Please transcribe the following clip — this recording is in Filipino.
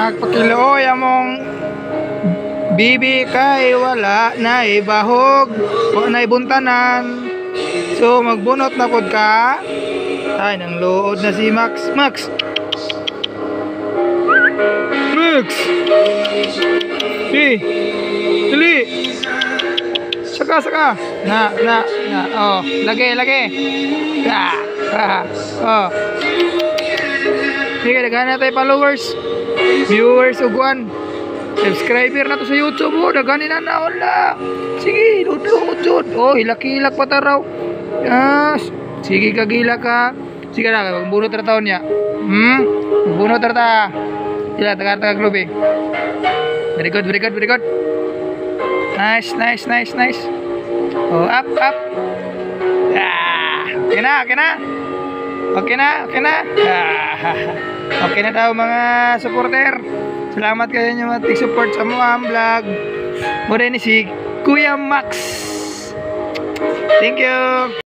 Magpakiloy among bibi kay wala na ibahog, wala na ibuntanan. So magbunot na pod ka. Ay nang luod na si Max. Max. Dili. Saka. Na. Oh, lagi. Oh. Sige, daghan na tayo followers, viewers, uguan. Subscriber na to sa YouTube. Oh, daghan na wala. Sige, lud. Oh, hilak-hilak pa taraw. Yes. Sige, kagila ka. Sige na, magbunot na taon niya. Magbunot na ta. Sila, taga-taga globe. Very good. Nice. Oh, up. Okay na. Okay na daw mga supporter. Salamat kayo nyo mag-support sa mga vlog. Muna ni si Kuya Max. Thank you.